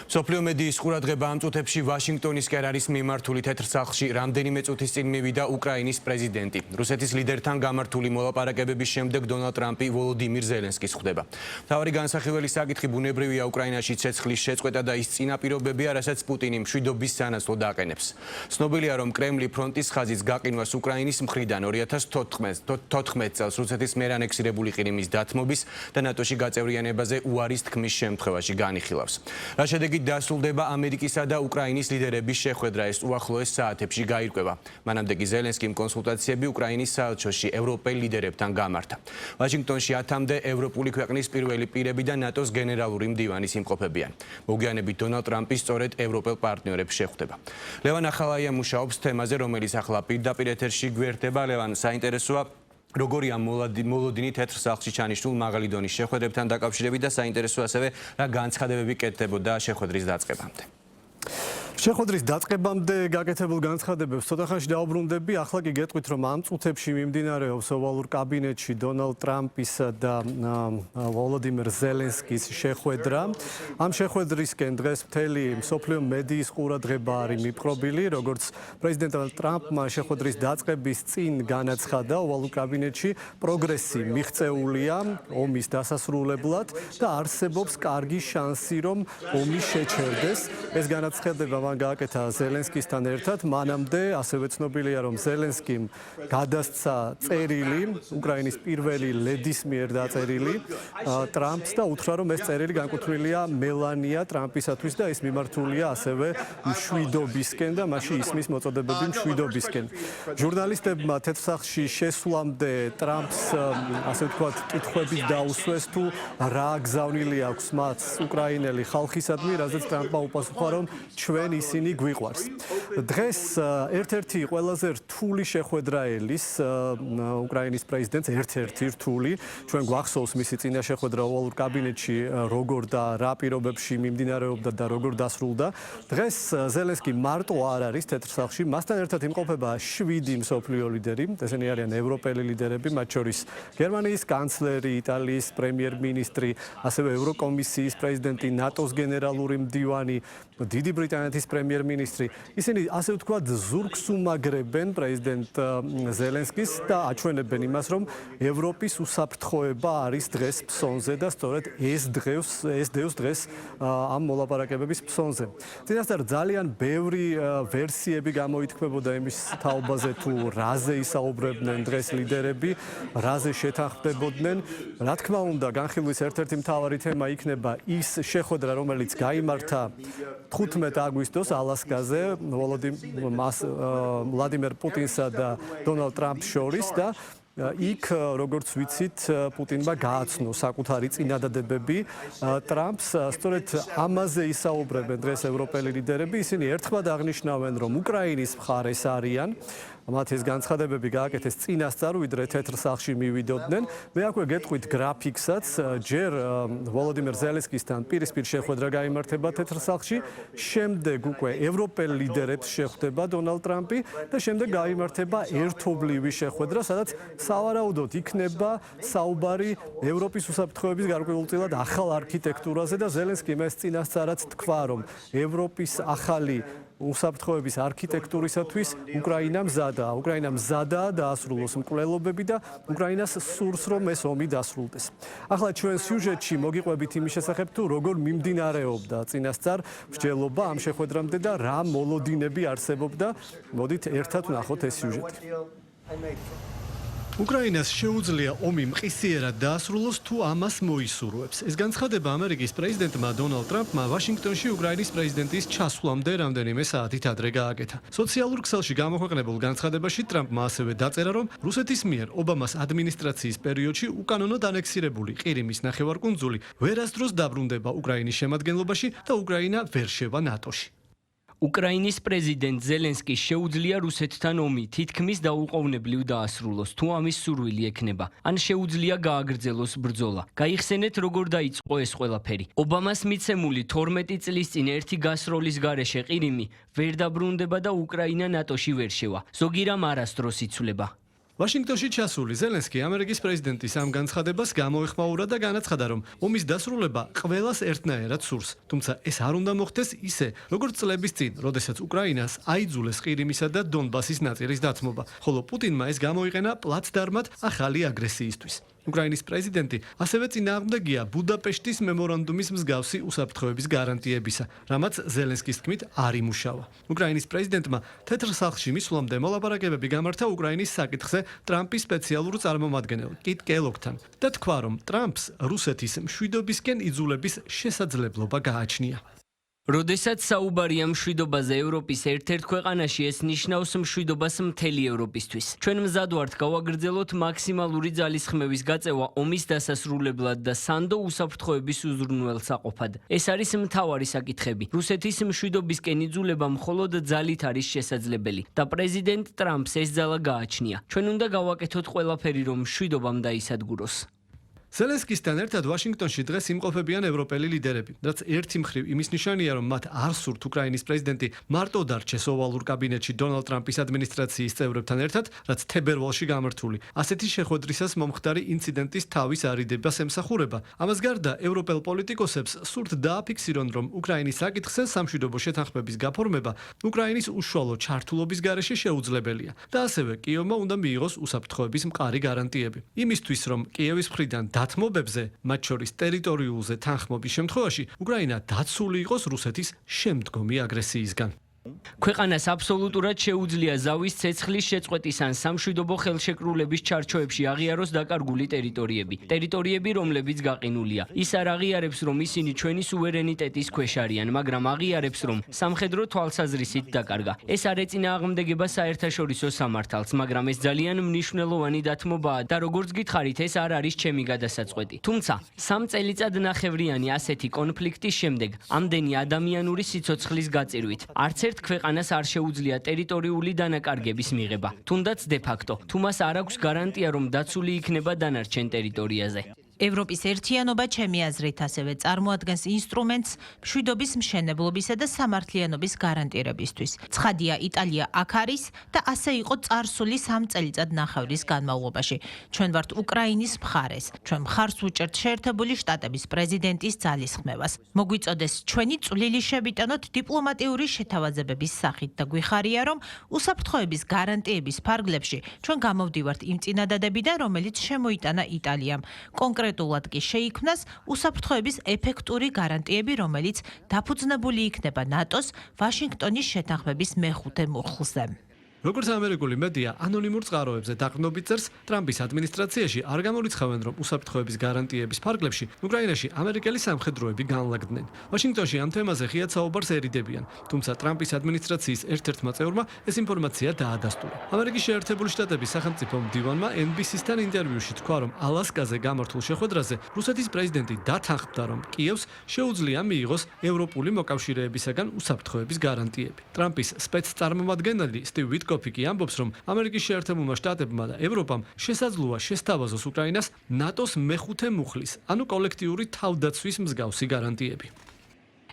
სოფლიო მედიის ყურადღება ამ წუთებში ვაშინგტონისკენ არის მიმართული თეთრ სახლში რამდენიმე წუთის წინ მივიდა უკრაინის პრეზიდენტი. რუსეთის ლიდერთან გამართული მოლაპარაკებების შემდეგ დონალდ ტრამპი ვოლოდიმირ ზელენსკის ხვდება. მთავარი განსახილველი საკითხი ბუნებრივია უკრაინაში ცეცხლის შეწყვეტა და ის წინაპირობებია, რასაც პუტინი მშვიდობის სანაცვლოდ აყენებს. ცნობილია, რომ კრემლი ფრონტის ხაზის გაყინვას უკრაინის მხრიდან 2014 წელს რუსეთის მიერ ანექსირებული ყირიმის დათმობის და ნატოში გაწევრიანებაზე უარის თქმის შემთხვევაში განიხილავს. რა შედეგი დასრულდება ამერიკისა და უკრაინის ლიდერების შეხვედრა ეს უახლოეს საათებში გაირკვევა. მანამდე კი ზელენსკიმ კონსულტაციები უკრაინის საელჩოში ევროპელ ლიდერებთან გამართა. ვაშინგტონში 10-მდე ევროპული ქვეყნის პირველი პირები და ნატოს გენერალური მდივანი იმყოფებიან. მოგვიანებით დონალდ ტრამპი სწორედ ევროპელ პარტნიორებს შეხვდება. ლევან ახალაია მუშაობს თემაზე, რომელიც ახლა პირდაპირ ეთერში გვერდება. ლევან, საინტერესოა როგორია მოლოდინი თეთრ სახლში ჩანიშნულ მაღალი დონის შეხვედრებთან დაკავშირებით და საინტერესო ასევე რა განცხადებები კეთდებოდა შეხვედრის დაწყებამდე. შეხვედრის დაწყებამდე გაკეთებულ განცხადებებს ცოტა ხანში დაუბრუნდები. ახლა კი გეტყვით, რომ ამ წუთებში მიმდინარეობს ოვალურ კაბინეტში დონალდ ტრამპისა და ვოლოდიმირ ზელენსკის შეხვედრა. ამ შეხვედრისკენ დღეს მთელი მსოფლიო მედიის ყურადღება არის მიპყრობილი, როგორც პრეზიდენტ ტრამპმა შეხვედრის დაწყების წინ განაცხადა, ოვალურ კაბინეტში პროგრესი მიღწეულია ომის დასასრულებლად და არსებობს კარგი შანსი, რომ ომი შეჩერდეს. ეს განაცხადება გააკეთა ზელენსკისთან ერთად. მანამდე ასევე ცნობილია, რომ ზელენსკიმ გადასცა წერილი უკრაინის პირველი ლედის მიერ დაწერილი ტრამპს და უთხრა, რომ ეს წერილი განკუთვნილია მელანია ტრამპისათვის და ეს მიმართულია ასევე მშვიდობისკენ და მასში ისმის მოწოდებები მშვიდობისკენ. ჟურნალისტებმა თეთრ სახლში შესვლამდე ტრამპს ასე ვთქვათ კითხვებით დაუსვეს თუ რა გზავნილი აქვს მათ უკრაინელი ხალხისადმი, რაზეც ტრამპმა უპასუხა, რომ ჩვენ ისინი გვიყვარს. დღეს ერთ-ერთი ყველაზე რთული შეხვედრა ელის უკრაინის პრეზიდენტს, ერთ-ერთი რთული. ჩვენ გვახსოვს მისი წინა შეხვედრა ოვალურ კაბინეტში როგორ და რა პირობებში მიმდინარეობდა და როგორ დასრულდა. დღეს ზელენსკი მარტო არ არის თეთრ სახლში, მასთან ერთად იმყოფება 7 მსოფლიო ლიდერი. ესენი არიან ევროპელი ლიდერები, მათ შორის გერმანიის კანცლერი, იტალიის პრემიერ-მინისტრი, ასევე ევროკომისიის პრეზიდენტი, ნატოს გენერალური მდივანი, დიდი ბრიტანეთის პრემიერ-მინისტრი. ისინი ასე ვთქვათ ზურგს უმაგრებენ პრეზიდენტ ზელენსკის და აჩვენებენ იმას, რომ ევროპის უსაფრთხოება არის დღეს ფსონზე და სწორედ ეს დევს დღეს ამ მოლაპარაკებების ფსონზე. წინასწარ ძალიან ბევრი ვერსიები გამოითქმებოდა იმის თაობაზე, თუ რაზე ისაუბრებდნენ დღეს ლიდერები, რაზე შეთანხმდებოდნენ. რა თქმა უნდა, განხილვის ერთ-ერთი მთავარი თემა იქნება ის შეხვედრა, რომელიც გაიმართა 15 აგვისტოს ალასკაზე ვლადიმერ პუტინსა და დონალდ ტრამპს შორის და იქ, როგორც ვიცით, პუტინმა გააცნო საკუთარი წინადადებები ტრამპს. სწორედ ამაზე ისაუბრებენ დღეს ევროპელი ლიდერები. ისინი ერთხმად აღნიშნავენ, რომ უკრაინის მხარეს არიან. მათ ეს განცხადებები გააკეთეს წინასწარ, ვიდრე თეთრ სახლში მივიდოდნენ. მე აქვე გეტყვით გრაფიკსაც. ჯერ ვოლოდიმირ ზელენსკისთან პირისპირ შეხვედრა გაიმართება თეთრ სახლში, შემდეგ უკვე ევროპელ ლიდერებს შეხვდება დონალდ ტრამპი და შემდეგ გაიმართება ერთობლივი შეხვედრა, სადაც სავარაუდოდ იქნება საუბარი ევროპის უსაფრთხოების გარკვეულწილად ახალ არქიტექტურაზე და ზელენსკიმ ეს წინასწარად თქვა, რომ ევროპის ახალი უსაფრთხოების არქიტექტურისათვის უკრაინა მზადაა დაასრულოს მკვლელობები და უკრაინას სურს, რომ ეს ომი დასრულდეს. ახლა ჩვენ სიუჟეტში მოგიყვებით იმის შესახებ, თუ როგორ მიმდინარეობდა წინასწარ მსჯელობა ამ შეხვედრამდე და რა მოლოდინები არსებობდა. მოდით ერთად ვნახოთ ეს სიუჟეტი. უკრაინას შეუძლია ომი მყისიერად დაასრულოს თუ ამას მოისურვებს. ეს განცხადება ამერიკის პრეზიდენტმა დონალდ ტრამპმა ვაშინგტონში უკრაინის პრეზიდენტის ჩასვლამდე რამდენიმე საათით ადრე გააკეთა. სოციალურ ქსელში გამოქვეყნებულ განცხადებაში ტრამპმა ასევე დაწერა, რომ რუსეთის მიერ ობამას ადმინისტრაციის პერიოდში უკანონოდ ანექსირებული ყირიმის ნახევარკუნძული ვერასდროს დაბრუნდება უკრაინის შემადგენლობაში და უკრაინა ვერ შევა ნატოში. უკრაინის პრეზიდენტ ზელენსკის შეუძლია რუსეთთან ომი თითქმის დაუყოვნებლივ დაასრულოს, თუ ამის სურვილი ექნება, ან შეუძლია გააგრძელოს ბრძოლა. გაიხსენეთ, როგორ დაიწყო ეს ყველაფერი. ობამას მიცემული 12 წლის წინ ერთი გასროლის გარეშე ყირიმი ვერ დაბრუნდება და უკრაინა ნატოში ვერ შევა. ზოგი რამ არასდროს იცვლება. ვაშინგტონში ჩასული ზელენსკი ამერიკის პრეზიდენტის ამ განცხადებას გამოეხმაურა და განაცხადა, რომ ომის დასრულება ყველას ერთნაირად სურს. თუმცა ეს არ უნდა მოხდეს ისე, როგორც წლების წინ, როდესაც უკრაინას აიძულეს ყირიმისა და დონბასის ნაწილის დათმობა, ხოლო პუტინმა ეს გამოიყენა პლაცდარმად ახალი აგრესიისთვის. უკრაინის პრეზიდენტი ასევე წინააღმდეგია ბუდაპეშტის მემორანდუმის მსგავსი უსაფრთხოების გარანტიებისა, რამაც ზელენსკის თქმით არ იმუშავა. უკრაინის პრეზიდენტმა თეთრ სახლში მისვლამდე მოლაპარაკებები გამართა უკრაინის საკითხზე ტრამპის სპეციალურ წარმომადგენელ კიტ კელოგთან და თქვა, რომ ტრამპს რუსეთის მშვიდობისკენ იძულების შესაძლებლობა გააჩნია. როდესაც საუბარია მშვიდობაზე ევროპის ერთ-ერთ ქვეყანაში, ეს ნიშნავს მშვიდობას მთელი ევროპისთვის. ჩვენ მზად ვართ გავაგრძელოთ მაქსიმალური ძალისხმევის გაწევა ომის დასასრულებლად და სანდო უსაფრთხოების უზრუნველსაყოფად. ეს არის მთავარი საკითხები. რუსეთის მშვიდობისკენ იძულება მხოლოდ ძალით არის შესაძლებელი და პრეზიდენტ ტრამპს ეს ძალა გააჩნია. ჩვენ უნდა გავაკეთოთ ყველაფერი, რომ მშვიდობამ დაისადგუროს. ზელენსკისთან ერთად ვაშინგტონში დღეს იმყოფებიან ევროპელი ლიდერები, რაც ერთი მხრივ იმის ნიშანია, რომ მათ არ სურთ უკრაინის პრეზიდენტი მარტო დარჩეს ოვალურ კაბინეტში დონალდ ტრამპის ადმინისტრაციის წევრებთან ერთად, რაც თებერვალში გამართული. ასეთი შეხვედრისას მომხდარი ინციდენტის თავის არიდებას ემსახურება. ამას გარდა ევროპელ პოლიტიკოსებს სურთ დააფიქსირონ, რომ უკრაინის საკითხზე სამშვიდობო შეთანხმების გაფორმება უკრაინის უშუალო ჩართულობის გარეშე შეუძლებელია და ასევე კიევმა უნდა მიიღოს უსაფრთხოების მყარი გარანტიები. იმისთვის, რომ კიევის მხრიდან დათმობებზე, მათ შორის ტერიტორიულზე თანხმობის შემთხვევაში, უკრაინა დაცული იყოს რუსეთის შემდგომი აგრესიისგან. ქვეყანას აბსოლუტურად შეუძლია ზავის ცეცხლის შეწყვეტის ან სამშვიდობო ხელშეკრულების ჩარჩოებში აღიაროს დაკარგული ტერიტორიები. ტერიტორიები, რომლებიც გაყინულია. ის არ აღიარებს, რომ ისინი ჩვენი სუვერენიტეტის ქვეშ არიან, მაგრამ აღიარებს, რომ სამხედრო თვალსაზრისით დაკარგა. ეს არ ეწინააღმდეგება საერთაშორისო სამართალს, მაგრამ ეს ძალიან მნიშვნელოვანი დათმობაა და როგორც გითხარით, ეს არ არის ჩემი გადასაწყვეტი. თუმცა, 3 წელიწადნახევრიანი ასეთი კონფლიქტის შემდეგ, ამდენი ადამიანური სიცოცხლის გაწირვით, არც ერთ ქვეყანას არ შეუძლია ტერიტორიული დანაკარგების მიღება, თუნდაც დე-ფაქტო, თუ მას არ აქვს გარანტია, რომ დაცული იქნება დანარჩენ ტერიტორიაზე. ევროპის ერთიანობა ჩემი აზრით ასევე წარმოადგენს ინსტრუმენტს მშვიდობის მშენებლობისა და სამართლიანობის გარანტირებისთვის. ცხადია, იტალია აქ არის და ასე იყო წარსული 3 წელიწადნახევრის განმავლობაში. ჩვენ ვართ უკრაინის მხარეს. ჩვენ მხარს ვუჭერთ შეერთებული შტატების პრეზიდენტის ძალისხმევას. მოგვიწოდეს ჩვენი წვლილი შევიტანოთ დიპლომატიური შეთავაზებების სახით და გვიხარია, რომ უსაფრთხოების გარანტიების ფარგლებში ჩვენ გამოვდივართ იმ წინადადებიდან, რომელიც შემოიტანა იტალიამ. კონკრეტულად კი შეიქმნას უსაფრთხოების ეფექტური გარანტიები, რომელიც დაფუძნებული იქნება ნატოს ვაშინგტონის შეთანხმების მეხუთე მუხლზე. როგორც ამერიკული მედია ანონიმურ წყაროებზე დაყრდნობით წერს, ტრამპის ადმინისტრაციაში არ გამორიცხავენ, რომ უსაფრთხოების გარანტიების ფარგლებში უკრაინაში ამერიკელი სამხედროები განლაგდნენ. ვაშინგტონში ამ თემაზე ღიად საუბარს ერიდებიან, თუმცა ტრამპის ადმინისტრაციის ერთ-ერთმა წევრმა ეს ინფორმაცია დაადასტურა. ამერიკის შეერთებული შტატების სახელმწიფო მდივანმა NBC-სთან ინტერვიუში თქვა, რომ ალასკაზე გამართულ შეხვედრაზე რუსეთის პრეზიდენტი დათანხმდა, რომ კიევს შეუძლია მიიღოს ევროპული მოკავშირეებისაგან უსაფრთხოების გარანტიები. ტრამპის სპეცწარმომადგენელი სტივ კოფი კი ამბობს, რომ ამერიკის შეერთებულმა შტატებმა და ევროპამ შესაძლოა შესთავაზოს უკრაინას ნატოს მეხუთე მუხლის, ანუ კოლექტიური თავდაცვის მსგავსი გარანტიები.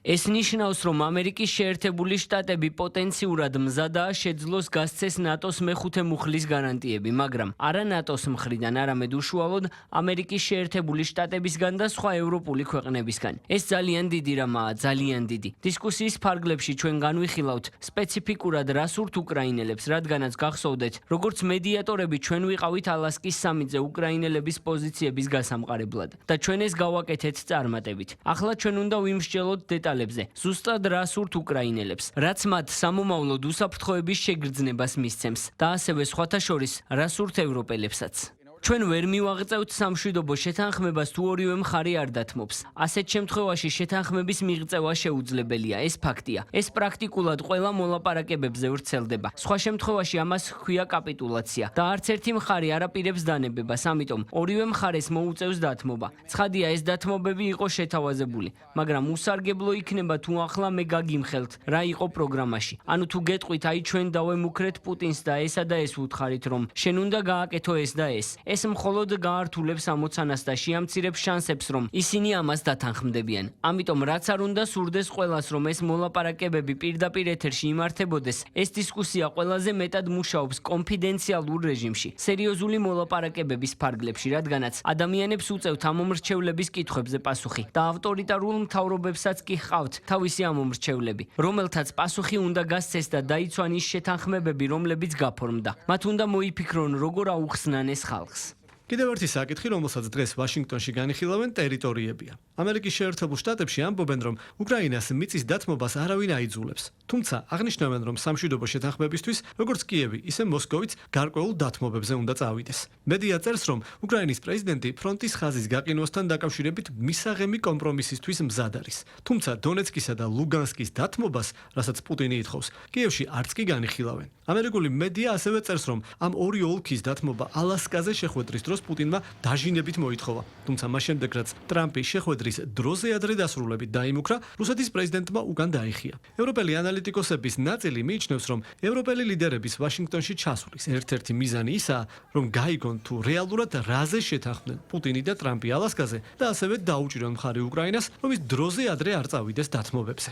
ეს ნიშნავს, რომ ამერიკის შეერთებული შტატები პოტენციურად მზადაა შეძლოს გასცეს ნატოს მეხუთე მუხლის გარანტიები, მაგრამ არა ნატოს მხრიდან, არამედ უშუალოდ ამერიკის შეერთებული შტატებისგან და სხვა ევროპული ქვეყნებისგან. ეს ძალიან დიდი რამაა, ძალიან დიდი. დისკუსიის ფარგლებში ჩვენ განვიხილავთ სპეციფიკურად რას ურთ უკრაინელებს, რადგანაც გახსოვდეთ, როგორც მედიატორები ჩვენ ვიყავით ალასკის სამიტზე უკრაინელების პოზიციების გასამყარებლად და ჩვენ ეს გავაკეთეთ წარმატებით. ახლა ჩვენ უნდა ვიმსჯელოთ დეტალებში. ზუსტად რას ურთ უკრაინელებს, რაც მათ სამომავლოდ უსაფრთხოების შეგრძნებას მისცემს და ასევე სხვათა შორის რას ურთ ევროპელებსაც. ჩვენ ვერ მივაღწევთ სამშვიდობო შეთანხმებას თუ ორივე მხარე არ დათმობს. ასეთ შემთხვევაში შეთანხმების მიღწევა შეუძლებელია, ეს ფაქტია. ეს პრაქტიკულად ყველა მოლაპარაკებებზე ვრცელდება. სხვა შემთხვევაში ამას ჰქვია კაპიტულაცია და არც ერთი მხარე არ აპირებს დანებებას, ამიტომ ორივე მხარეს მოუწევს დათმობა. ცხადია, ეს დათმობები იყო შეთავაზებული, მაგრამ უსარგებლო იქნება თუ ახლა მე გაგიმხელთ, რა იყო პროგრამაში. ანუ თუ გეტყვით, აი ჩვენ დავემუქრეთ პუტინს და ესა და ეს ვუთხარით, რომ შენ უნდა გააკეთო ეს და ეს. ეს მხოლოდ გაართულებს ამოცანას და შეამცირებს შანსებს, რომ ისინი ამას დათანხმდებიან. ამიტომ რაც არ უნდა სურდეს ყველას, რომ ეს მოლაპარაკებები პირდაპირ ეთერში იმართებოდეს, ეს დისკუსია ყველაზე მეტად მუშაობს კონფიდენციალურ რეჟიმში, სერიოზული მოლაპარაკებების ფარგლებში, რადგანაც ადამიანებს უწევთ ამ მომრჩევლების კითხვებზე პასუხი და ავტორიტარულ მთავრობებსაც კი ჰყავთ თავისი ამ მომრჩევლები, რომელთაც პასუხი უნდა გასცეს და დაიცვან ის შეთანხმებები, რომლებიც გაფორმდა. მათ უნდა მოიფიქრონ, როგორ აუხსნან ეს ხალხს. კიდევ ერთი საკითხი, რომელსაც დღეს ვაშინგტონში განიხილავენ, ტერიტორიებია. ამერიკის შეერთებულ შტატებში ამბობენ, რომ უკრაინას მიწის დათმობას არავინ აიძულებს. თუმცა აღნიშნავენ, რომ სამშვიდობო შეთანხმებისთვის, როგორც კიევი, ისე მოსკოვიც გარკვეულ დათმობებზე უნდა წავიდეს. მედია წერს, რომ უკრაინის პრეზიდენტი ფრონტის ხაზის გაყინვასთან დაკავშირებით მისაღები კომპრომისისთვის მზად არის. თუმცა დონეცკისა და ლუგანსკის დათმობას, რასაც პუტინი ითხოვს, კიევში არც კი განიხილავენ. ამერიკული მედია ასევე წერს, რომ ამ ორი ოლქის დათმობა ალასკაზე შეხვედრის დროს პუტინმა დაჟინებით მოითხოვა. თუმცა მას შემდეგ, რაც ტრამპი შეხვედრის დროზე ადრე დასრულებით დაიმუქრა, რუსეთის პრეზიდენტმა უკან დაიხია. ევროპელი ანალიტიკოსების ნაწილი მიიჩნევს, რომ ევროპელი ლიდერების ვაშინგტონში ჩასვლის ერთ-ერთი მიზანი ისაა, რომ გაიგონ თუ რეალურად რაზე შეთანხმდნენ პუტინი და ტრამპი ალასკაზე და ასევე დაუჭირონ მხარი უკრაინას, რომ ის დროზე ადრე არ წავიდეს დათმობებზე.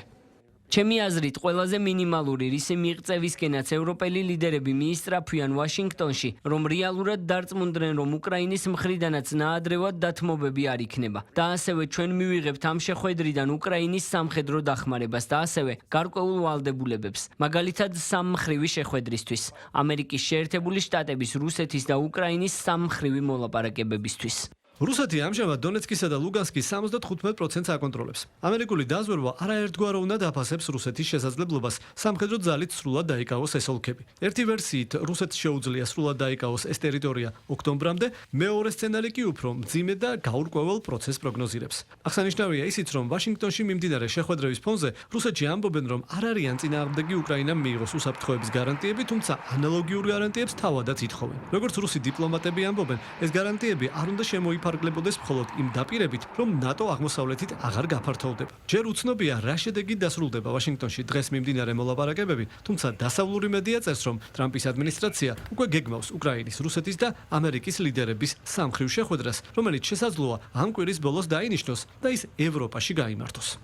ჩემი აზრით, ყველაზე მინიმალური რისი მიღწევისკენაც ევროპელი ლიდერები მიისწრაფვიან ვაშინგტონში, რომ რეალურად დარწმუნდნენ, რომ უკრაინის მხრიდანაც ნაადრევად დათმობები არ იქნება. და ასევე ჩვენ მივიღებთ ამ შეხვედრიდან უკრაინის სამხედრო დახმარებას და ასევე გარკვეულ ვალდებულებებს. მაგალითად, სამმხრივი შეხვედრისთვის, ამერიკის შეერთებული შტატების, რუსეთის და უკრაინის სამმხრივი მოლაპარაკებებისთვის. რუსეთი ამჟამად დონეცკისა და ლუგანსკის 75%-ს აკონტროლებს. ამერიკული დაზვერვა არაერთგვაროვნად აფასებს რუსეთის შესაძლებლობას სამხედრო ძალით სრულად დაიკავოს ეს ოლქები. ერთი ვერსიით რუსეთს შეუძლია სრულად დაიკავოს ეს ტერიტორია ოქტომბრამდე, მეორე სცენარი კი უფრო მძიმე და გაურკვეველ პროცესს პროგნოზირებს. აღსანიშნავია ისიც, რომ ვაშინგტონში მიმდინარე შეხვედრების ფონზე რუსეთში ამბობენ, რომ არ არიან წინააღმდეგი უკრაინამ მიიღოს უსაფრთხოების გარანტიები, თუმცა ანალოგიურ გარანტიებს თავადაც ითხოვენ. როგორც რუსი დიპლომატები ამბობენ, ეს გარანტიები არ უნდა ფარგლებოდეს მხოლოდ იმ დაპირებით, რომ ნატო აღმოსავლეთით აღარ გაფართოვდება. ჯერ უცნობია რა შედეგით დასრულდება ვაშინგტონში დღეს მიმდინარე მოლაპარაკებები, თუმცა დასავლური მედია წერს, რომ ტრამპის ადმინისტრაცია უკვე გეგმავს უკრაინის, რუსეთის და ამერიკის ლიდერების სამხრივ შეხვედრას, რომელიც შესაძლოა ამ კვირის ბოლოს დაინიშნოს და ის ევროპაში გაიმართოს.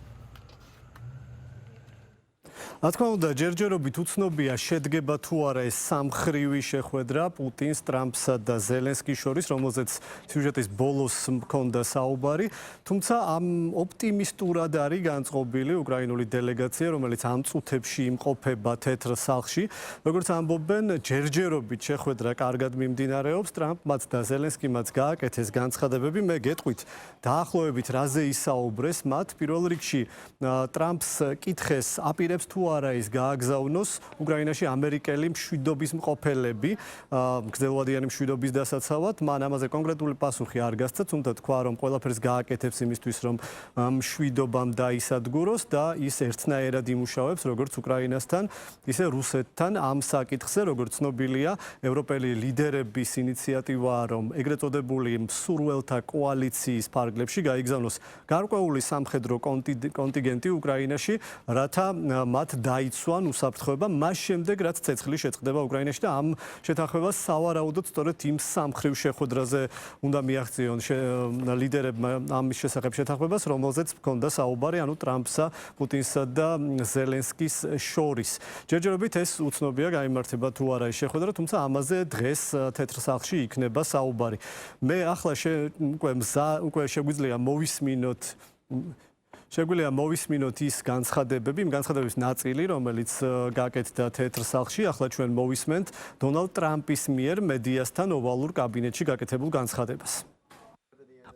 რა თქმა უნდა, ჯერჯერობით უცნობია შედგება თუ არა ეს სამხრივი შეხვედრა პუტინს, ტრამპსა და ზელენსკის შორის, რომელზეც სიუჟეტის ბოლოს მქონდა საუბარი, თუმცა ამ ოპტიმისტურად არის განწყობილი უკრაინული დელეგაცია, რომელიც ამ წუთებში იმყოფება თეთრ სახლში. როგორც ამბობენ, ჯერჯერობით შეხვედრა კარგად მიმდინარეობს, ტრამპმაც და ზელენსკიმაც გააკეთეს განცხადებები. მე გეტყვით, დაახლოებით რაზე ისაუბრეს მათ. პირველ რიგში ტრამპს კითხეს აპირებს თუ არა ის გააგზავნოს უკრაინაში ამერიკელი მშვიდობის მყოფელები, გრძელვადიანი მშვიდობის დასაცავად. მან ამაზე კონკრეტული პასუხი არ გასცა, თუმცა თქვა, რომ ყველაფერს გააკეთებს იმისთვის, რომ მშვიდობამ დაისადგუროს და ის ერთნაირად იმუშავებს როგორც უკრაინასთან, ისე რუსეთთან ამ საკითხზე, როგორც ცნობილია, ევროპელი ლიდერების ინიციატივაა, რომ ეგრეთ წოდებული მსურველთა კოალიციის ფარგლებში გაიგზავნოს გარკვეული სამხედრო კონტინგენტი უკრაინაში, რათა მათ დაიცვან უსაფრთხოება მას შემდეგ, რაც ცეცხლი შეწყდება უკრაინაში და ამ შეთანხმებას სავარაუდოდ სწორედ იმ სამხრივ შეხვედრაზე უნდა მიაღწიონ ლიდერებმა ამის შესახებ შეთანხმებას, რომელზეც ჰქონდა საუბარი, ანუ ტრამპსა, პუტინსა და ზელენსკის შორის. ჯერჯერობით ეს უცნობია, გაიმართება თუ არა ეს შეხვედრა, თუმცა ამაზე დღეს თეთრ სახლში იქნება საუბარი. მე ახლა უკვე შეგვიძლია მოვისმინოთ ის განცხადებები, იმ განცხადებების ნაწილი, რომელიც გაკეთდა თეთრ სახლში. ახლა ჩვენ მოვისმენთ დონალდ ტრამპის მიერ მედიასთან ოვალურ კაბინეტში გაკეთებულ განცხადებას.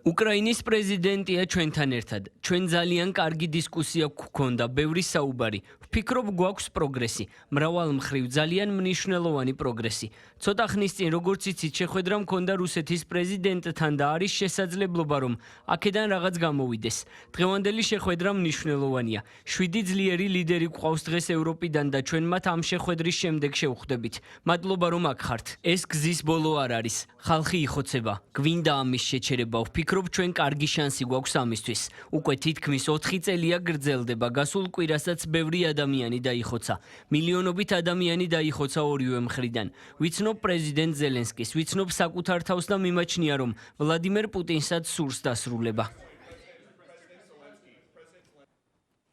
უკრაინის პრეზიდენტია ჩვენთან ერთად. ჩვენ ძალიან კარგი დისკუსია გვქონდა, ბევრი საუბარი. ვფიქრობ, გვაქვს პროგრესი, მრავალმხრივ, ძალიან მნიშვნელოვანი პროგრესი. ცოტა ხნის წინ, როგორც იცით, შეხვედრა მქონდა რუსეთის პრეზიდენტთან და არის შესაძლებლობა, რომ აქედან რაღაც გამოვიდეს. დღევანდელი შეხვედრა მნიშვნელოვანია. 7 ძლიერი ლიდერი გვყავს დღეს ევროპიდან და ჩვენ მათ ამ შეხვედრის შემდეგ შევხვდებით. მადლობა, რომ აქ ხართ. ეს გზის ბოლო არ არის. ხალხი იხოცება. გვინდა ამის შეჩერება. ვფიქრობ, ვფიქრობ, ჩვენ კარგი შანსი გვაქვს ამისთვის. უკვე თითქმის 4 წელია გრძელდება. გასულ კვირასაც ბევრი ადამიანი დაიხოცა. მილიონობით ადამიანი დაიხოცა ორივე მხრიდან. ვიცნობ პრეზიდენტ ზელენსკის, ვიცნობ საკუთარ თავს და მიმაჩნია, რომ ვლადიმერ პუტინსაც სურს დასრულება.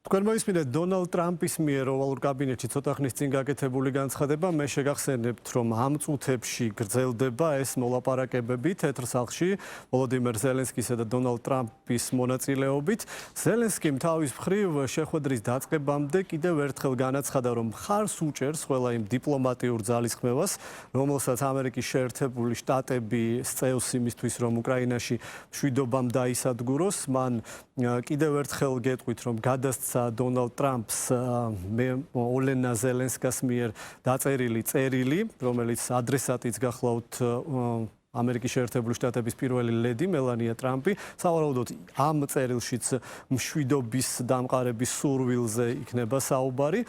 თქვენ მოისმინეთ დონალდ ტრამპის მიერ ოვალურ კაბინეტში ცოტა ხნის წინ გაკეთებული განცხადება. მე შეგახსენებთ, რომ ამ წუთებში გრძელდება ეს მოლაპარაკებები თეთრ სახლში ვოლოდიმერ ზელენსკისა და დონალდ ტრამპის მონაწილეობით. ზელენსკიმ თავის მხრივ შეხვედრის დაწყებამდე კიდევ ერთხელ განაცხადა, რომ მხარს უჭერს ყველა იმ დიპლომატიურ ძალისხმევას, რომელსაც ამერიკის შეერთებული შტატები სწევს იმისთვის, რომ უკრაინაში მშვიდობამ დაისადგუროს. მან კიდევ ერთხელ გეტყვით, რომ გადასცა დონალდ ტრამპს ოლენა ზელენსკას მიერ დაწერილი წერილი, რომელიც ადრესატიც გახლავთ ამერიკის შეერთებული შტატების პირველი ლედი მელანია ტრამპი. სავარაუდოდ ამ წერილშიც მშვიდობის დამყარების სურვილზე იქნება საუბარი.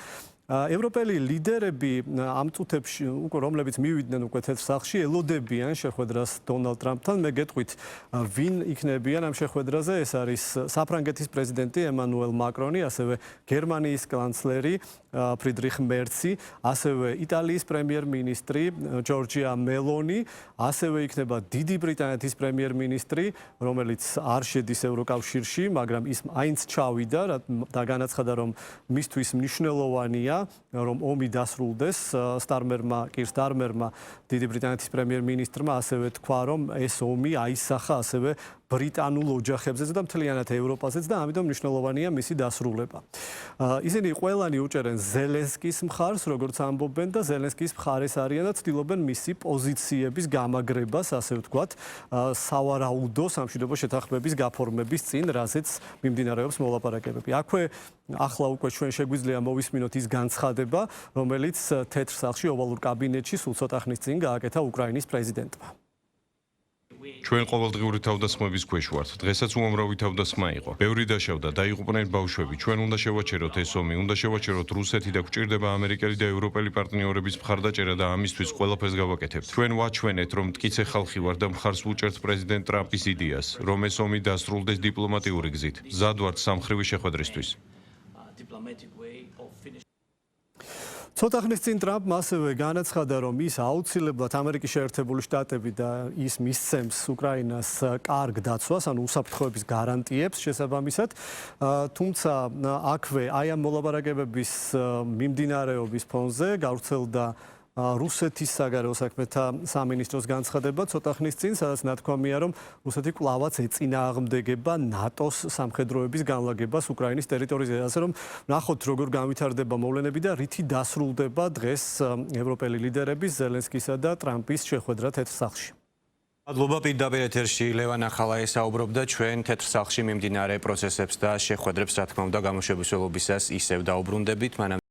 ევროპელი ლიდერები ამ წუთებში, რომლებიც მივიდნენ უკვე თეთრ სახლში, ელოდებიან შეხვედრას დონალდ ტრამპთან. მე გეტყვით, ვინ იქნებიან ამ შეხვედრაზე? ეს არის საფრანგეთის პრეზიდენტი ემანუელ მაკრონი, ასევე გერმანიის კანცლერი ფრიდრიხ მერცი, ასევე იტალიის პრემიერ-მინისტრი ჯორჯია მელონი, ასევე იქნება დიდი ბრიტანეთის პრემიერ-მინისტრი, რომელიც არ შედის ევროკავშირში, მაგრამ ის მაინც ჩავიდა და განაცხადა, რომ მისთვის მნიშვნელოვანია რომ ომი დასრულდეს. კირ სტარმერმა, დიდი ბრიტანეთის პრემიერ-მინისტრმა ასევე თქვა, რომ ეს ომი აისახა ასევე ბრიტანულ ოჯახებზეც და მთლიანად ევროპაზეც და ამიტომ მნიშვნელოვანია მისი დასრულება. ისინი ყველანი უჭერენ ზელენსკის მხარს, როგორც ამბობენ და ზელენსკის მხარეს არიან და ცდილობენ მისი პოზიციების გამაგრებას, ასე ვთქვათ, სავარაუდო სამშვიდობო შეთანხმების გაფორმების წინ, რაზეც მიმდინარეობს მოლაპარაკებები. აქვე ახლა უკვე ჩვენ შეგვიძლია მოვისმინოთ ის განცხადება, რომელიც თეთრ სახლში ოვალურ კაბინეტში სულ ცოტა ხნის წინ გააკეთა უკრაინის პრეზიდენტმა. ჩვენ ყოველდღიური თავდასხმების ქვეშ ვართ. დღესაც უამრავი თავდასხმა იყო. ბევრი დაშავდა, დაიღუპნენ ბავშვები. ჩვენ უნდა შევაჩეროთ ეს ომი, უნდა შევაჩეროთ რუსეთი და გვჭირდება ამერიკელი და ევროპელი პარტნიორების მხარდაჭერა და ამისთვის ყველაფერს გავაკეთებთ. ჩვენ ვაჩვენეთ, რომ მტკიცე ხალხი ვართ და მხარს ვუჭერთ პრეზიდენტ ტრამპის იდეას, რომ ეს ომი დასრულდეს დიპლომატიური გზით. მზად ვართ სამხრივი შეხვედრისთვის. ცოტა ხნის წინ ტრამპმა ასევე განაცხადა, რომ ის აუცილებლად ამერიკის შეერთებული შტატები და ის მისცემს უკრაინას კარგ დაცვას, ანუ უსაფრთხოების გარანტიებს შესაბამისად. თუმცა აქვე აი ამ მოლაპარაკებების მიმდინარეობის ფონზე გავრცელდა რუსეთის საგარეო საქმეთა სამინისტროს განცხადება ცოტა ხნის წინ, სადაც ნათქვამია, რომ რუსეთი კვლავაც ეწინააღმდეგება ნატოს სამხედროების განლაგებას უკრაინის ტერიტორიაზე. ასე რომ ნახოთ, როგორ განვითარდება მოვლენები და რითი დასრულდება დღეს ევროპელი ლიდერების ზელენსკისა და ტრამპის შეხვედრა თეთრ სახლში. მადლობა პირდაპირ ეთერში ლევან ახალაი საუბრობდა ჩვენ თეთრ სახლში მიმდინარე პროცესებს და შეხვედრებს, რა თქმა უნდა, გამოშვების ველობისას ისევ დაუბრუნდებით.